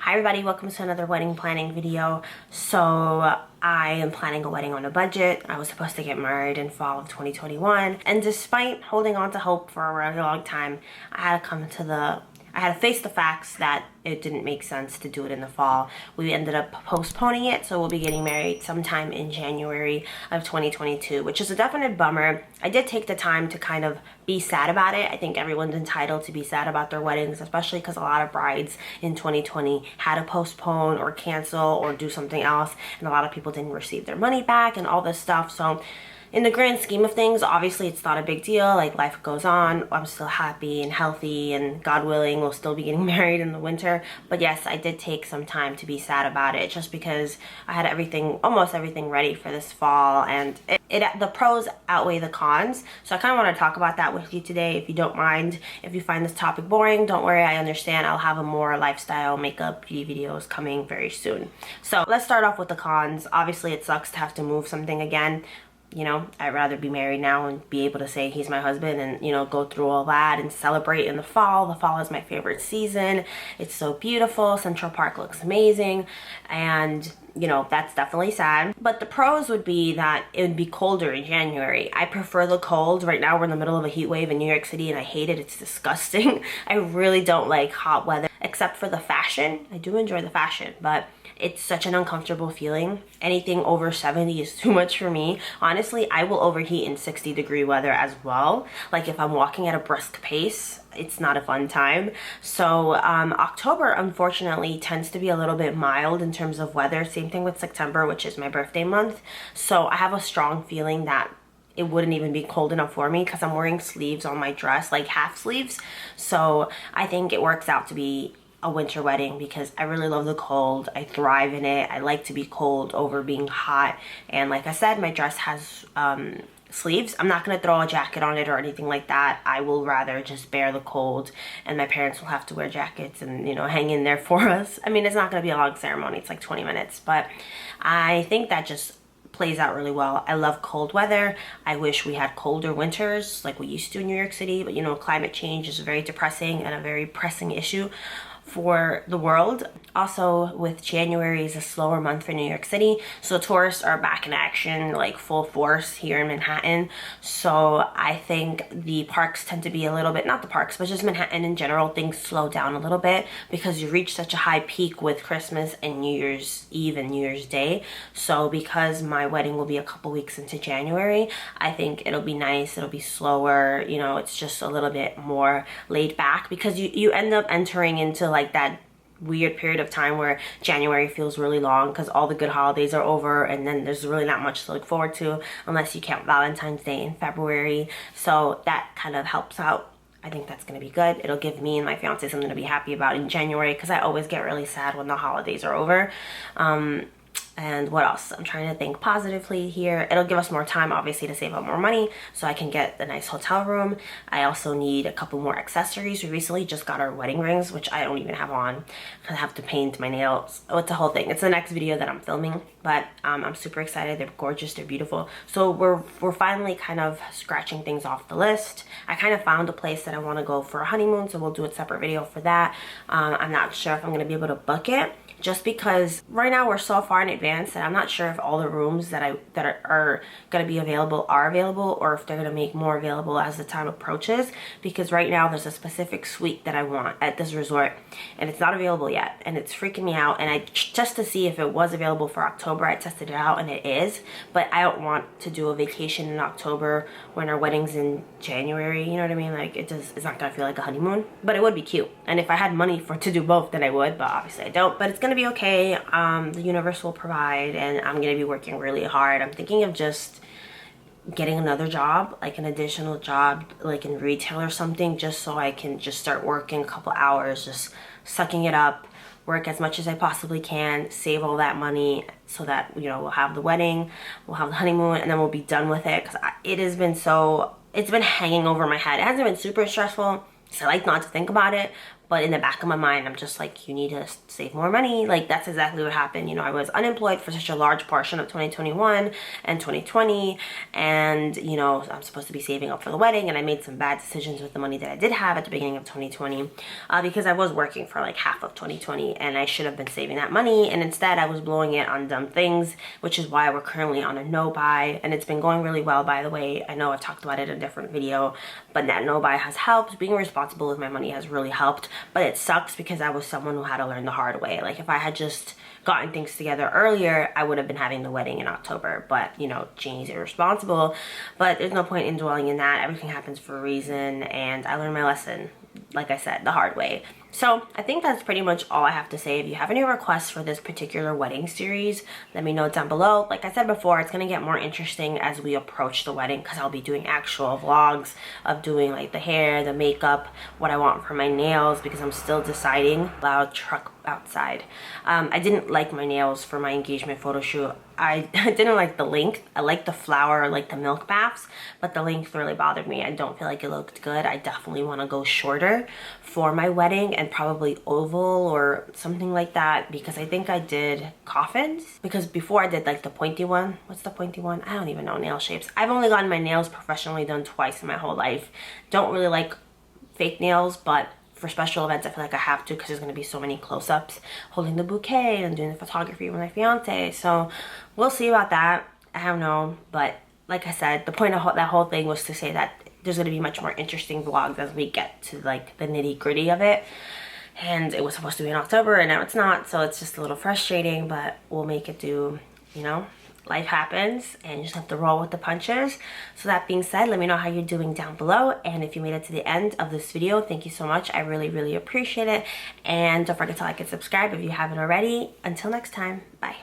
Hi everybody, welcome to another wedding planning video. So I am planning a wedding on a budget. I was supposed to get married in fall of 2021, and despite holding on to hope for a really long time, I had to face the facts that it didn't make sense to do it in the fall. We ended up postponing it, so we'll be getting married sometime in January of 2022, which is a definite bummer. I did take the time to kind of be sad about it. I think everyone's entitled to be sad about their weddings, especially because a lot of brides in 2020 had to postpone or cancel or do something else, and a lot of people didn't receive their money back and all this stuff. So in the grand scheme of things, obviously it's not a big deal. Like, life goes on. I'm still happy and healthy, and God willing, we'll still be getting married in the winter. But yes, I did take some time to be sad about it, just because I had almost everything ready for this fall, and the pros outweigh the cons. So I kind of want to talk about that with you today, if you don't mind. If you find this topic boring, don't worry, I understand. I'll have a more lifestyle, makeup, beauty videos coming very soon. So let's start off with the cons. Obviously, it sucks to have to move something again. You know, I'd rather be married now and be able to say he's my husband and, you know, go through all that and celebrate in the fall. The fall is my favorite season. It's so beautiful. Central Park looks amazing. And, you know, that's definitely sad. But the pros would be that it would be colder in January. I prefer the cold. Right now we're in the middle of a heat wave in New York City and I hate it. It's disgusting. I really don't like hot weather, except for the fashion. I do enjoy the fashion, but it's such an uncomfortable feeling. Anything over 70 is too much for me. Honestly, I will overheat in 60-degree weather as well. Like, if I'm walking at a brisk pace, it's not a fun time. So October, unfortunately, tends to be a little bit mild in terms of weather. Same thing with September, which is my birthday month. So I have a strong feeling that it wouldn't even be cold enough for me, because I'm wearing sleeves on my dress, like half sleeves. So I think it works out to be a winter wedding, because I really love the cold. I thrive in it. I like to be cold over being hot. And like I said, my dress has sleeves. I'm not going to throw a jacket on it or anything like that. I will rather just bear the cold, and my parents will have to wear jackets and, you know, hang in there for us. I mean, it's not going to be a long ceremony. It's like 20 minutes, but I think that just plays out really well. I love cold weather. I wish we had colder winters like we used to in New York City, but you know, climate change is very depressing and a very pressing issue for the world. Also, with January is a slower month for New York City, so tourists are back in action, like full force here in Manhattan. So I think the parks tend to be a little bit, not the parks, but just Manhattan in general, things slow down a little bit, because you reach such a high peak with Christmas and New Year's Eve and New Year's Day. So because my wedding will be a couple weeks into January, I think it'll be nice. It'll be slower, you know, it's just a little bit more laid back, because you end up entering into like that weird period of time where January feels really long, because all the good holidays are over, and then there's really not much to look forward to unless you count Valentine's Day in February. So that kind of helps out. I think that's going to be good. It'll give me and my fiance something to be happy about in January, because I always get really sad when the holidays are over. And what else? I'm trying to think positively here. It'll give us more time, obviously, to save up more money so I can get the nice hotel room. I also need a couple more accessories. We recently just got our wedding rings, which I don't even have on. I have to paint my nails. Oh, it's a whole thing. It's the next video that I'm filming, but I'm super excited. They're gorgeous. They're beautiful. So we're finally kind of scratching things off the list. I kind of found a place that I want to go for a honeymoon, so we'll do a separate video for that. I'm not sure if I'm going to be able to book it, just because right now we're so far in advance that I'm not sure if all the rooms that are going to be available are available, or if they're going to make more available as the time approaches, because right now there's a specific suite that I want at this resort and it's not available yet, and it's freaking me out. And just to see if it was available for October, I tested it out and it is, but I don't want to do a vacation in October when our wedding's in January, you know what I mean? Like, it's not going to feel like a honeymoon, but it would be cute. And if I had money to do both, then I would, but obviously I don't. But it's going to be okay. The universe will provide, and I'm going to be working really hard. I'm thinking of just getting another job, like an additional job, like in retail or something, just so I can just start working a couple hours, just sucking it up, work as much as I possibly can, save all that money, so that, you know, we'll have the wedding, we'll have the honeymoon, and then we'll be done with it, because it's been hanging over my head. It hasn't been super stressful, so I like not to think about it, But in the back of my mind, I'm just like, you need to save more money. Like, that's exactly what happened. You know, I was unemployed for such a large portion of 2021 and 2020. And, you know, I'm supposed to be saving up for the wedding. And I made some bad decisions with the money that I did have at the beginning of 2020 because I was working for like half of 2020. And I should have been saving that money. And instead, I was blowing it on dumb things, which is why we're currently on a no buy. And it's been going really well, by the way. I know I've talked about it in a different video, but that no buy has helped. Being responsible with my money has really helped. But it sucks because I was someone who had to learn the hard way. Like, if I had just gotten things together earlier, I would have been having the wedding in October. But, you know, Janie's irresponsible. But there's no point in dwelling in that. Everything happens for a reason, and I learned my lesson, like I said, the hard way. So I think that's pretty much all I have to say. If you have any requests for this particular wedding series, let me know down below. Like I said before, it's going to get more interesting as we approach the wedding, because I'll be doing actual vlogs of doing like the hair, the makeup, what I want for my nails, because I'm still deciding. Loud truck outside. I didn't like my nails for my engagement photo shoot. I didn't like the length. I like the flower, like the milk baths, but the length really bothered me. I don't feel like it looked good. I definitely want to go shorter for my wedding, and probably oval or something like that, because I think I did coffins, because before I did like the pointy one. What's the pointy one? I don't even know nail shapes. I've only gotten my nails professionally done twice in my whole life. Don't really like fake nails, but for special events I feel like I have to, because there's going to be so many close-ups holding the bouquet and doing the photography with my fiance. So we'll see about that. I don't know, but like I said, the point of that whole thing was to say that there's going to be much more interesting vlogs as we get to like the nitty-gritty of it. And it was supposed to be in October, and now it's not, so it's just a little frustrating, but we'll make it do. You know, life happens and you just have to roll with the punches. So that being said, let me know how you're doing down below, and if you made it to the end of this video, thank you so much. I really appreciate it. And don't forget to like and subscribe if you haven't already. Until next time, bye.